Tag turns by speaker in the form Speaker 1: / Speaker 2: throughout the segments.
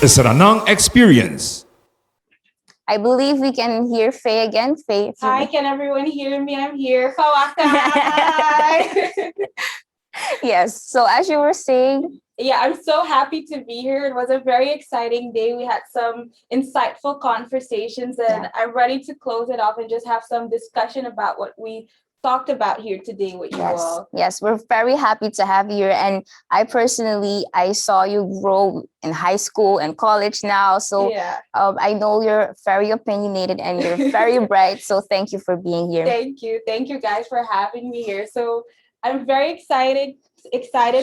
Speaker 1: Suriname experience.
Speaker 2: I believe we can hear Faye again. Faye.
Speaker 3: Hi, can everyone hear me? I'm here. Kawakai.
Speaker 2: Yes. So as you were saying,
Speaker 3: Yeah, I'm so happy to be here. It was a very exciting day. We had some insightful conversations, and I'm ready to close it off and just have some discussion about what we talked about here today with you all.
Speaker 2: Yes, we're very happy to have you here. And I personally, I saw you grow in high school and college now. So
Speaker 3: Yeah.
Speaker 2: I know you're very opinionated and you're very bright. So thank you for being here.
Speaker 3: Thank you. Thank you guys for having me here. So I'm very excited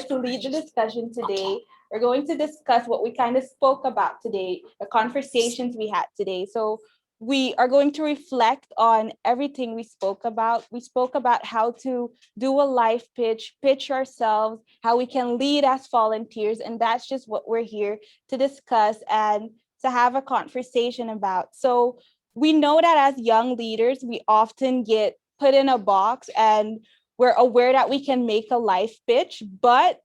Speaker 3: to lead the discussion today. We're going to discuss what we kind of spoke about today, the conversations we had today. So we are going to reflect on everything we spoke about. We spoke about how to do a live pitch ourselves, how we can lead as volunteers, and that's just what we're here to discuss and to have a conversation about. So we know that as young leaders, we often get put in a box and we're aware that we can make a life pitch, but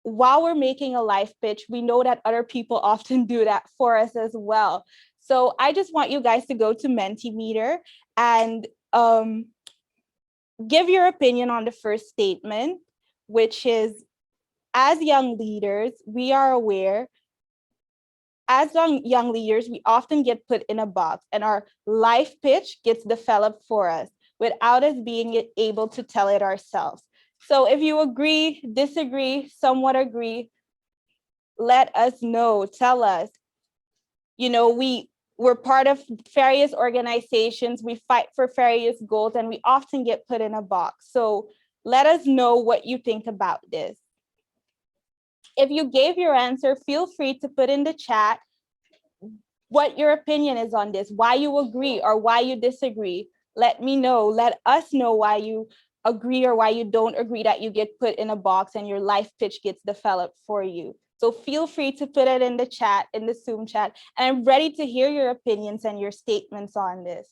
Speaker 3: while we're making a life pitch, we know that other people often do that for us as well. So I just want you guys to go to Mentimeter and give your opinion on the first statement, which is, as young leaders, we are aware as young leaders, we often get put in a box and our life pitch gets developed for us without us being able to tell it ourselves. So if you agree, disagree, somewhat agree, let us know, tell us. You know, we're part of various organizations, we fight for various goals, and we often get put in a box. So let us know what you think about this. If you gave your answer, feel free to put in the chat what your opinion is on this, why you agree or why you disagree. Let me know, let us know why you agree or why you don't agree that you get put in a box and your life pitch gets developed for you. So feel free to put it in the chat, in the Zoom chat, and I'm ready to hear your opinions and your statements on this.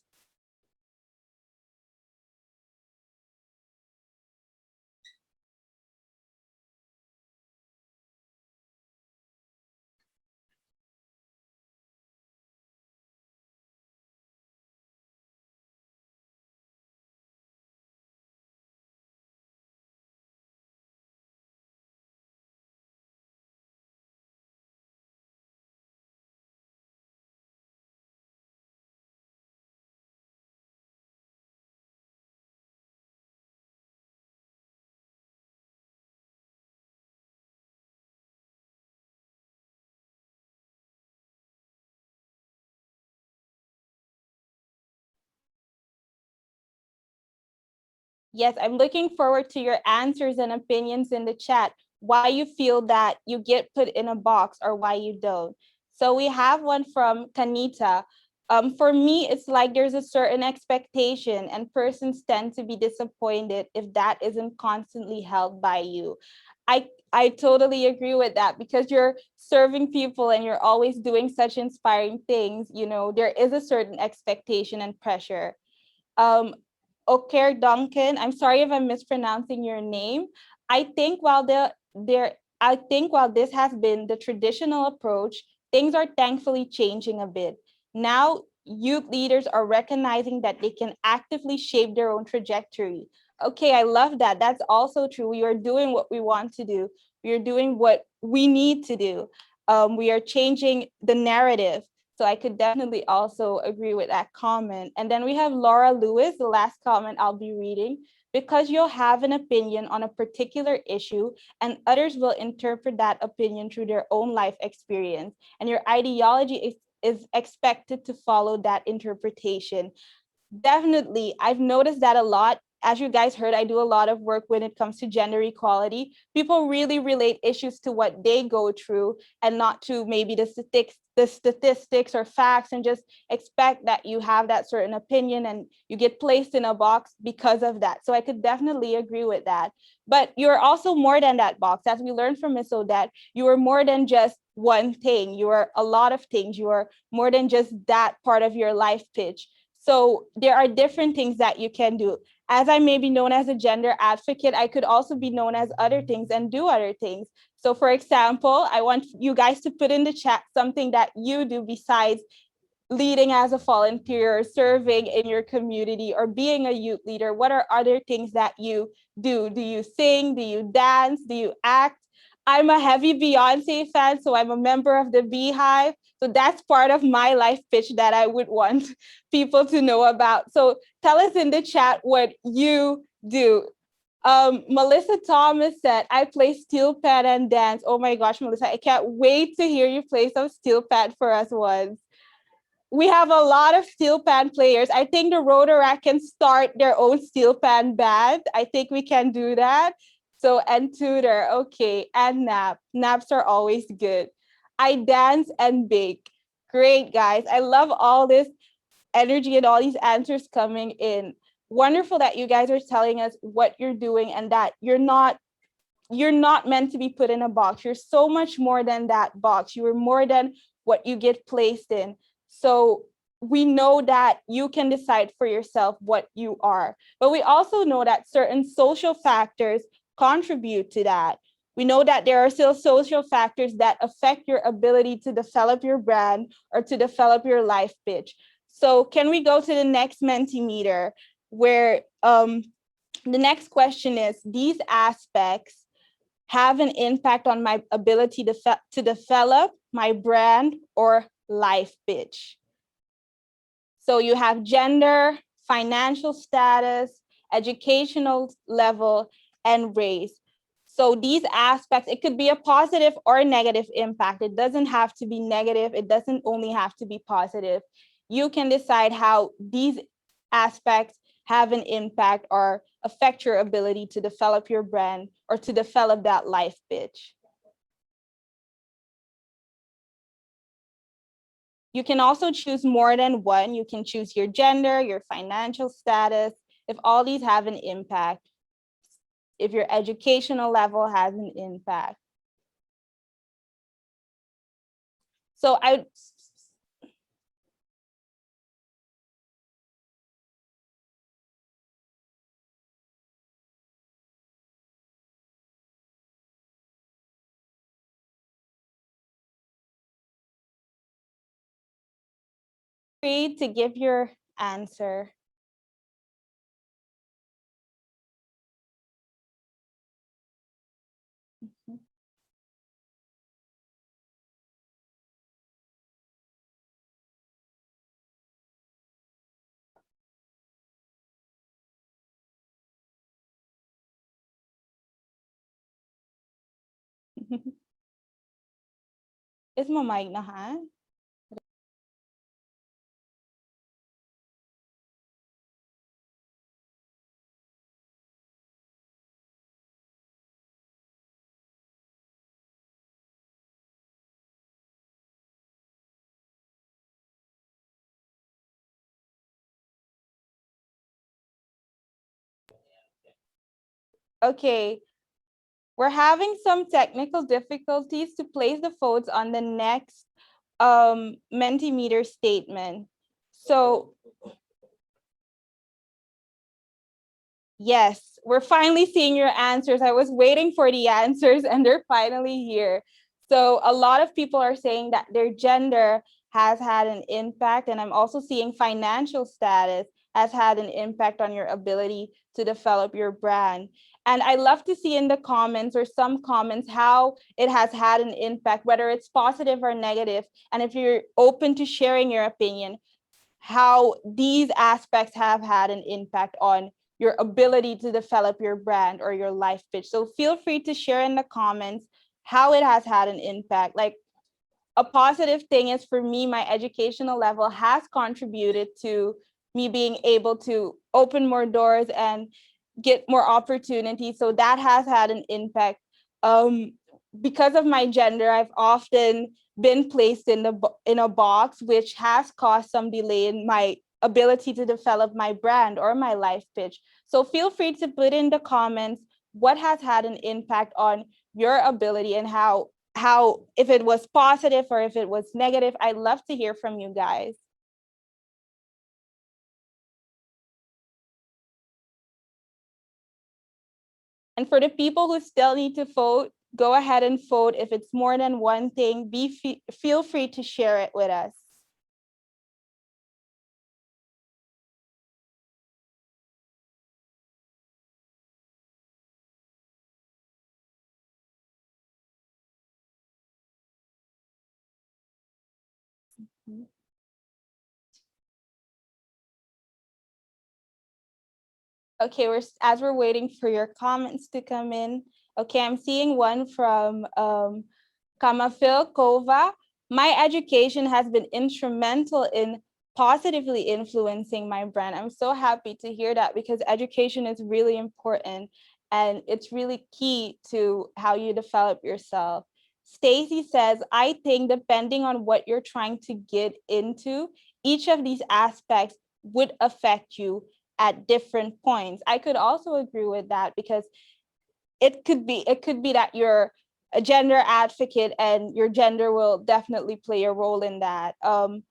Speaker 3: Yes, I'm looking forward to your answers and opinions in the chat, why you feel that you get put in a box or why you don't. So we have one from Kanita. For me, it's like there's a certain expectation and persons tend to be disappointed if that isn't constantly held by you. I totally agree with that because you're serving people and you're always doing such inspiring things, you know, there is a certain expectation and pressure. Um, Oker Duncan, I'm sorry if I'm mispronouncing your name. I think while this has been the traditional approach, things are thankfully changing a bit. Now, youth leaders are recognizing that they can actively shape their own trajectory. Okay, I love that. That's also true. We are doing what we want to do. We are doing what we need to do. We are changing the narrative. So I could definitely also agree with that comment. And then we have Laura Lewis, the last comment I'll be reading. Because you'll have an opinion on a particular issue and others will interpret that opinion through their own life experience. And your ideology is expected to follow that interpretation. Definitely, I've noticed that a lot. As you guys heard, I do a lot of work when it comes to gender equality. People really relate issues to what they go through and not to maybe the statistics or facts, and just expect that you have that certain opinion and you get placed in a box because of that. So I could definitely agree with that. But you're also more than that box. As we learned from Miss Odette, you are more than just one thing. You are a lot of things. You are more than just that part of your life pitch. So there are different things that you can do. As I may be known as a gender advocate, I could also be known as other things and do other things. So for example, I want you guys to put in the chat something that you do besides leading as a volunteer, serving in your community, or being a youth leader. What are other things that you do? Do you sing? Do you dance? Do you act? I'm a heavy Beyonce fan, so I'm a member of the Beehive. So that's part of my life pitch that I would want people to know about. So tell us in the chat what you do. Melissa Thomas said, I play steel pad and dance. Oh my gosh, Melissa, I can't wait to hear you play some steel pad for us once. We have a lot of steel pan players. I think the Rotaract can start their own steel pan band. I think we can do that. So, and tutor, okay, and nap. Naps are always good. I dance and bake. Great, guys. I love all this energy and all these answers coming in. Wonderful that you guys are telling us what you're doing and that you're not meant to be put in a box. You're so much more than that box. You are more than what you get placed in. So we know that you can decide for yourself what you are. But we also know that certain social factors contribute to that. We know that there are still social factors that affect your ability to develop your brand or to develop your life pitch. So can we go to the next Mentimeter where the next question is, these aspects have an impact on my ability to develop my brand or life pitch. So you have gender, financial status, educational level, and race. So these aspects, it could be a positive or a negative impact. It doesn't have to be negative. It doesn't only have to be positive. You can decide how these aspects have an impact or affect your ability to develop your brand or to develop that life pitch. You can also choose more than one. You can choose your gender, your financial status, if all these have an impact, if your educational level has an impact. So I free to give your answer. Is mo mic na ha? Okay, we're having some technical difficulties to place the votes on the next Mentimeter statement. So yes, we're finally seeing your answers. I was waiting for the answers and they're finally here. So a lot of people are saying that their gender has had an impact, and I'm also seeing financial status has had an impact on your ability to develop your brand. And I love to see in the comments or some comments how it has had an impact, whether it's positive or negative. And if you're open to sharing your opinion, how these aspects have had an impact on your ability to develop your brand or your life pitch. So feel free to share in the comments how it has had an impact. Like, a positive thing is, for me, my educational level has contributed to me being able to open more doors and get more opportunities. So that has had an impact. Because of my gender, I've often been placed in a box, which has caused some delay in my ability to develop my brand or my life pitch. So feel free to put in the comments what has had an impact on your ability and how if it was positive or if it was negative. I'd love to hear from you guys. And for the people who still need to vote, go ahead and vote. If it's more than one thing, feel free to share it with us. Okay, as we're waiting for your comments to come in. Okay, I'm seeing one from Kamafil Kova. My education has been instrumental in positively influencing my brand. I'm so happy to hear that, because education is really important and it's really key to how you develop yourself. Stacy says, I think depending on what you're trying to get into, each of these aspects would affect you at different points. I could also agree with that, because it could be that you're a gender advocate and your gender will definitely play a role in that. I'm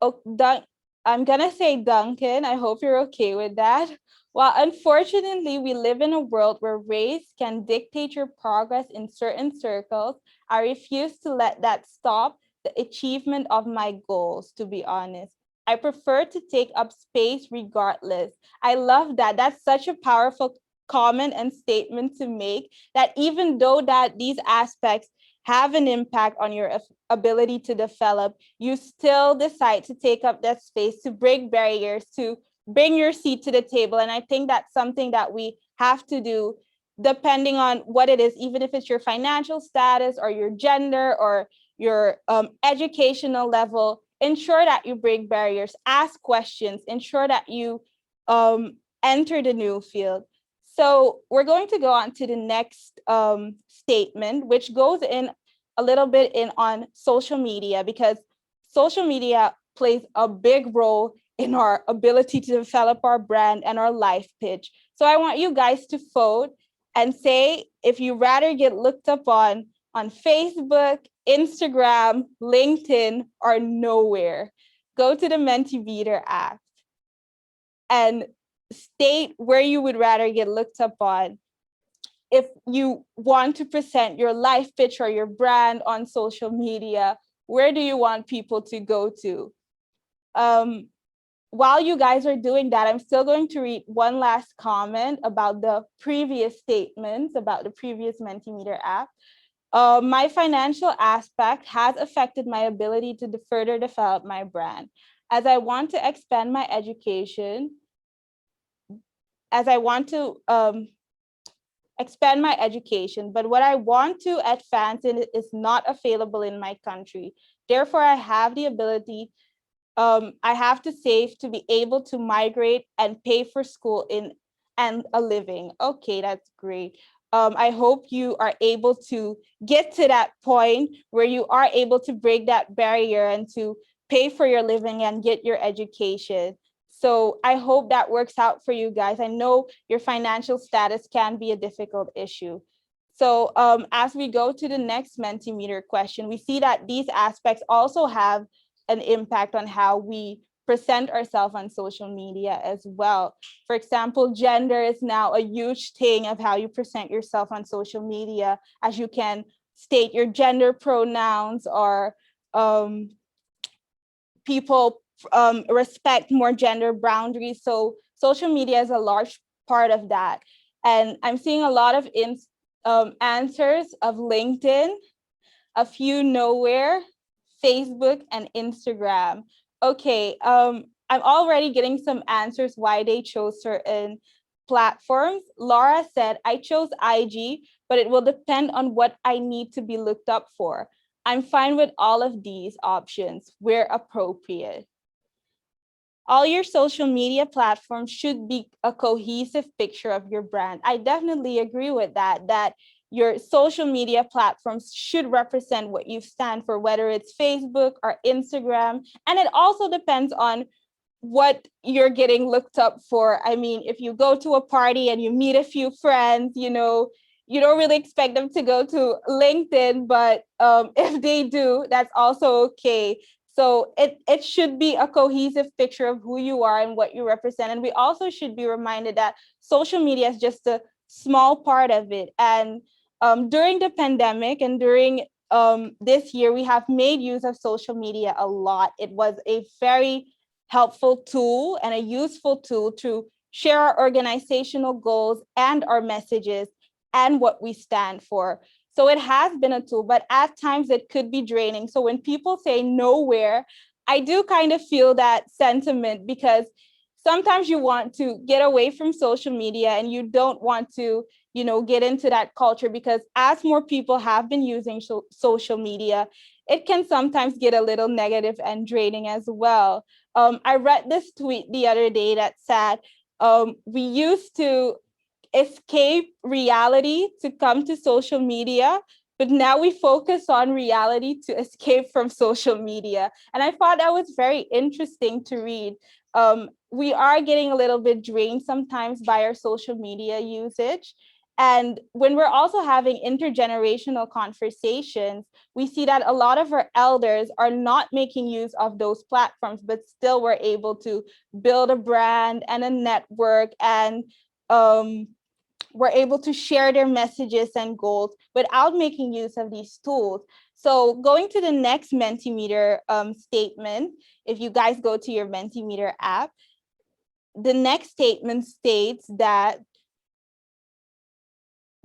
Speaker 3: gonna say Duncan, I hope you're okay with that. While unfortunately we live in a world where race can dictate your progress in certain circles, I refuse to let that stop the achievement of my goals, to be honest. I prefer to take up space regardless. I love that. That's such a powerful comment and statement to make, that even though that these aspects have an impact on your ability to develop, you still decide to take up that space, to break barriers, to bring your seat to the table. And I think that's something that we have to do depending on what it is, even if it's your financial status or your gender or your educational level. Ensure that you break barriers, ask questions, ensure that you enter the new field. So we're going to go on to the next statement, which goes in a little bit in on social media, because social media plays a big role in our ability to develop our brand and our life pitch. So I want you guys to vote and say if you rather get looked up on Facebook, Instagram, LinkedIn, or nowhere. Go to the Mentimeter app and state where you would rather get looked up on. If you want to present your life pitch or your brand on social media, where do you want people to go to? While you guys are doing that, I'm still going to read one last comment about the previous statements about the previous Mentimeter app. My financial aspect has affected my ability to further develop my brand. As I want to expand my education, expand my education, but what I want to advance in is not available in my country. Therefore, I have the ability, I have to save to be able to migrate and pay for school and a living. Okay, that's great. I hope you are able to get to that point where you are able to break that barrier and to pay for your living and get your education. So I hope that works out for you guys. I know your financial status can be a difficult issue. So as we go to the next Mentimeter question, we see that these aspects also have an impact on how we present ourselves on social media as well. For example, gender is now a huge thing of how you present yourself on social media, as you can state your gender pronouns, or people respect more gender boundaries. So social media is a large part of that. And I'm seeing a lot of answers of LinkedIn, a few nowhere, Facebook, and Instagram. Okay, I'm already getting some answers why they chose certain platforms. Laura said, I chose IG, but it will depend on what I need to be looked up for. I'm fine with all of these options where appropriate. All your social media platforms should be a cohesive picture of your brand. I definitely agree with that your social media platforms should represent what you stand for, whether it's Facebook or Instagram. And it also depends on what you're getting looked up for. I mean, if you go to a party and you meet a few friends, you don't really expect them to go to LinkedIn, but if they do, that's also okay. So it should be a cohesive picture of who you are and what you represent. And we also should be reminded that social media is just a small part of it. And during the pandemic and during this year, we have made use of social media a lot. It was a very helpful tool and a useful tool to share our organizational goals and our messages and what we stand for. So it has been a tool, but at times it could be draining. So when people say nowhere, I do kind of feel that sentiment, because sometimes you want to get away from social media and you don't want to, get into that culture, because as more people have been using social media, it can sometimes get a little negative and draining as well. I read this tweet the other day that said, we used to escape reality to come to social media, but now we focus on reality to escape from social media. And I thought that was very interesting to read. We are getting a little bit drained sometimes by our social media usage. And when we're also having intergenerational conversations, we see that a lot of our elders are not making use of those platforms, but still were able to build a brand and a network, and were able to share their messages and goals without making use of these tools. So going to the next Mentimeter statement, if you guys go to your Mentimeter app, the next statement states that,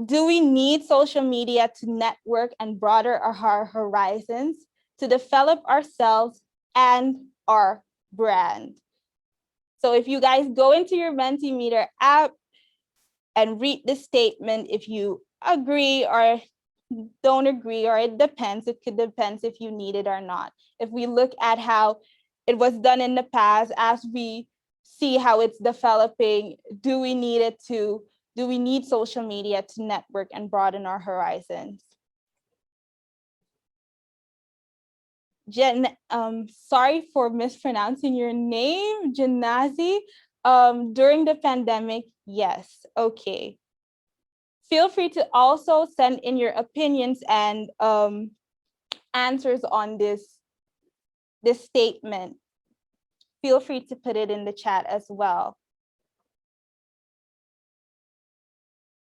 Speaker 3: do we need social media to network and broaden our horizons, to develop ourselves and our brand? So if you guys go into your Mentimeter app and read the statement, if you agree or don't agree, or it depends, it could depend if you need it or not. If we look at how it was done in the past, as we see how it's developing, do we need social media to network and broaden our horizons? Sorry for mispronouncing your name, Janazi. During the pandemic, yes, okay. Feel free to also send in your opinions and answers on this statement. Feel free to put it in the chat as well.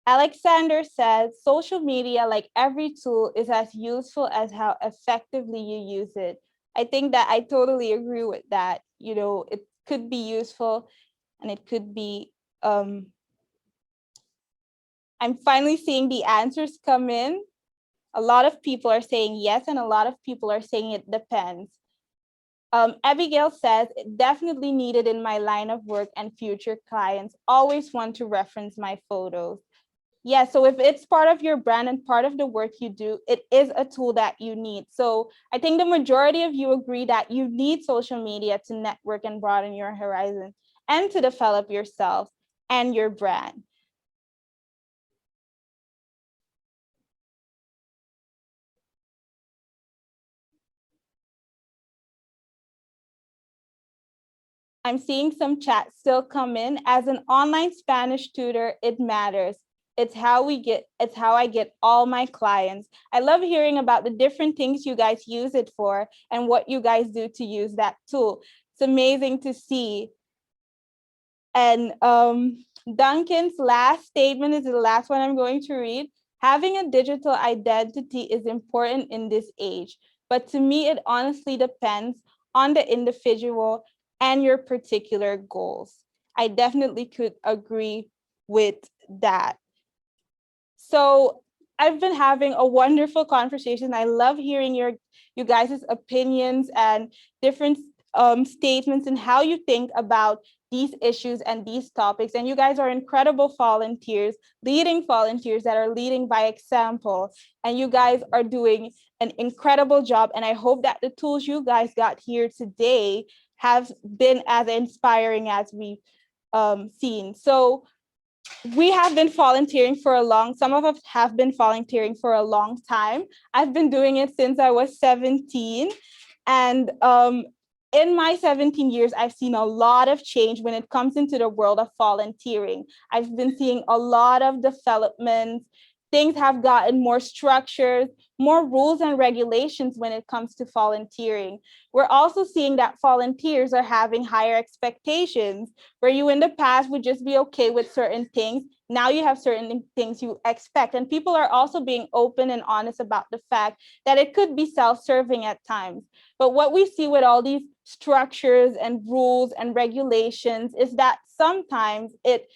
Speaker 3: Alexander says, social media, like every tool, is as useful as how effectively you use it. I think that I totally agree with that. It could be useful and it could be, I'm finally seeing the answers come in. A lot of people are saying yes, and a lot of people are saying it depends. Abigail says, definitely needed in my line of work, and future clients always want to reference my photos. Yeah, so if it's part of your brand and part of the work you do, it is a tool that you need. So I think the majority of you agree that you need social media to network and broaden your horizon and to develop yourself and your brand. I'm seeing some chat still come in. As an online Spanish tutor, it matters. It's how I get all my clients. I love hearing about the different things you guys use it for and what you guys do to use that tool. It's amazing to see. And Duncan's last statement is the last one I'm going to read. Having a digital identity is important in this age, but to me, it honestly depends on the individual and your particular goals. I definitely could agree with that. So I've been having a wonderful conversation. I love hearing you guys' opinions and different statements and how you think about these issues and these topics. And you guys are incredible volunteers, leading volunteers that are leading by example. And you guys are doing an incredible job. And I hope that the tools you guys got here today have been as inspiring as we've seen. So we have been volunteering some of us have been volunteering for a long time. I've been doing it since I was 17. And in my 17 years, I've seen a lot of change when it comes into the world of volunteering. I've been seeing a lot of developments, things have gotten more structured, more rules and regulations when it comes to volunteering. We're also seeing that volunteers are having higher expectations, where you in the past would just be okay with certain things. Now you have certain things you expect. And people are also being open and honest about the fact that it could be self-serving at times. But what we see with all these structures and rules and regulations is that sometimes it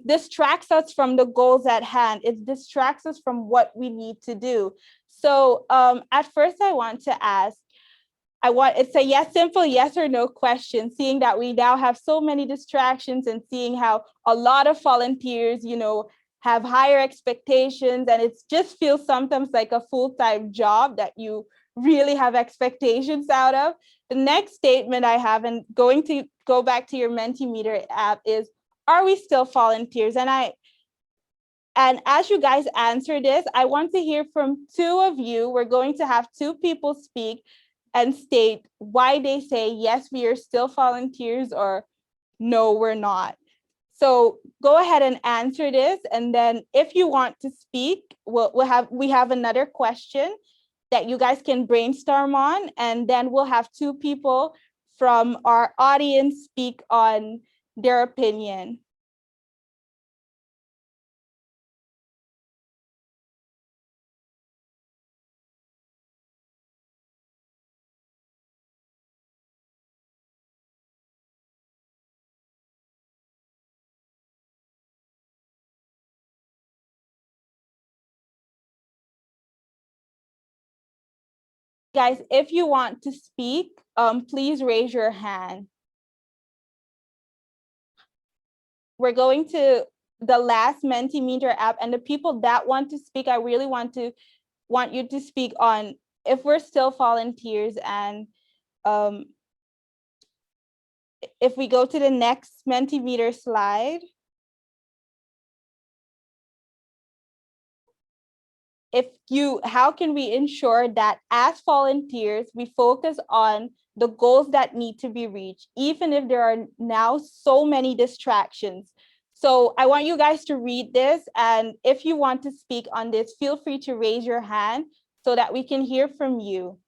Speaker 3: distracts us from the goals at hand. It distracts us from what we need to do. So at first I want to ask, it's a simple yes or no question, seeing that we now have so many distractions and seeing how a lot of volunteers, have higher expectations, and it just feels sometimes like a full-time job that you really have expectations out of. The next statement I have, and going to go back to your Mentimeter app, is, are we still volunteers? And as you guys answer this, I want to hear from two of you. We're going to have two people speak and state why they say, yes, we are still volunteers, or no, we're not. So go ahead and answer this. And then if you want to speak, we have another question that you guys can brainstorm on. And then we'll have two people from our audience speak on their opinion. Guys, if you want to speak, please raise your hand. We're going to the last Mentimeter app, and the people that want to speak, I really want you to speak on if we're still volunteers. And if we go to the next Mentimeter slide, how can we ensure that as volunteers, we focus on the goals that need to be reached, even if there are now so many distractions? So I want you guys to read this, and if you want to speak on this, feel free to raise your hand so that we can hear from you.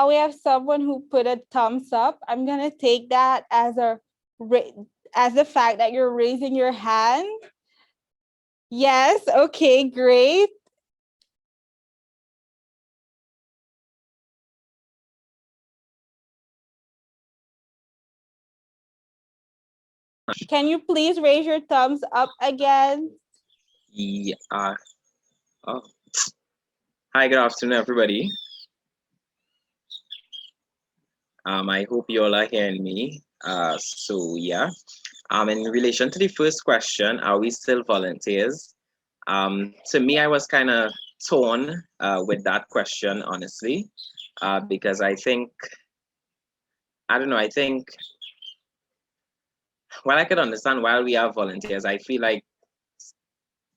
Speaker 3: We have someone who put a thumbs up. I'm gonna take that as the fact that you're raising your hand. Yes, okay, great. Can you please raise your thumbs up again?
Speaker 4: Yeah. Oh. Hi, good afternoon, everybody. I hope you all are hearing me. So yeah. In relation to the first question, are we still volunteers? To me, I was kind of torn with that question, honestly, because I think, I don't know, I think, while I could understand why we are volunteers, I feel like,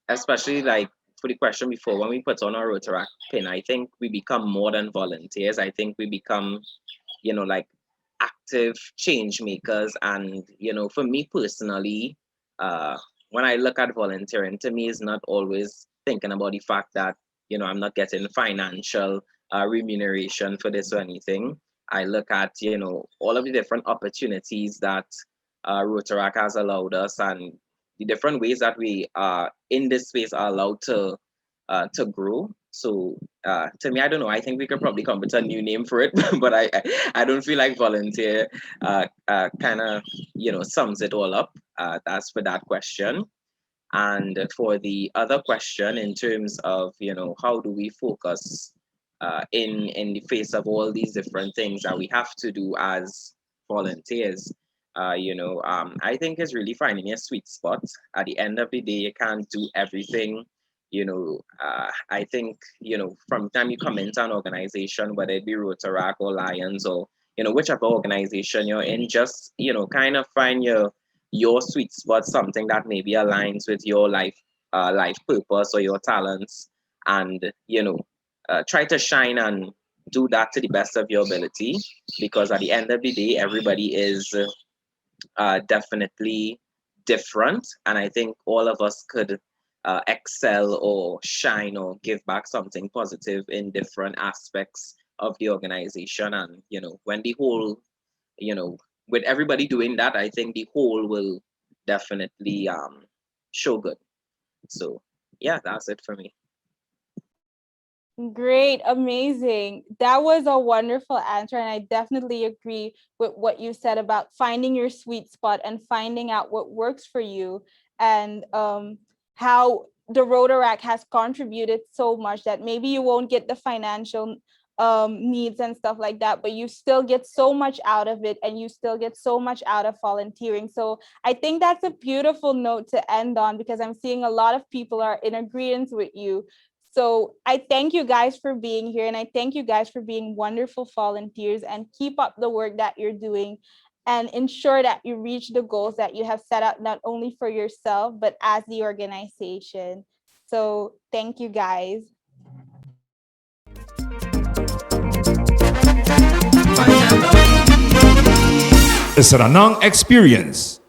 Speaker 4: especially like for the question before, when we put on our Rotaract pin, I think we become more than volunteers. I think we become, like active change makers. And, for me personally, when I look at volunteering, to me, is not always thinking about the fact that, I'm not getting financial remuneration for this or anything. I look at, all of the different opportunities that Rotaract has allowed us, and the different ways that we in this space are allowed to grow. So to me, I don't know. I think we could probably come with a new name for it, but I don't feel like volunteer kind of sums it all up. That's for that question. And for the other question, in terms of, how do we focus in the face of all these different things that we have to do as volunteers, I think it's really finding a sweet spot. At the end of the day, you can't do everything. I think, from the time you come into an organization, whether it be Rotaract or Lions or, whichever organization you're in, just, kind of find your sweet spot, something that maybe aligns with your life purpose or your talents, and try to shine and do that to the best of your ability, because at the end of the day, everybody is definitely different, and I think all of us could excel or shine or give back something positive in different aspects of the organization. And when the whole, you know with everybody doing that, I think the whole will definitely show good. So yeah, that's it for me.
Speaker 3: Great, amazing. That was a wonderful answer. And I definitely agree with what you said about finding your sweet spot and finding out what works for you, and how the Rotaract has contributed so much that maybe you won't get the financial needs and stuff like that, but you still get so much out of it, and you still get so much out of volunteering. So I think that's a beautiful note to end on, because I'm seeing a lot of people are in agreement with you. So I thank you guys for being here, and I thank you guys for being wonderful volunteers, and keep up the work that you're doing, and ensure that you reach the goals that you have set out, not only for yourself, but as the organization. So thank you guys.
Speaker 1: The Suriname Experience.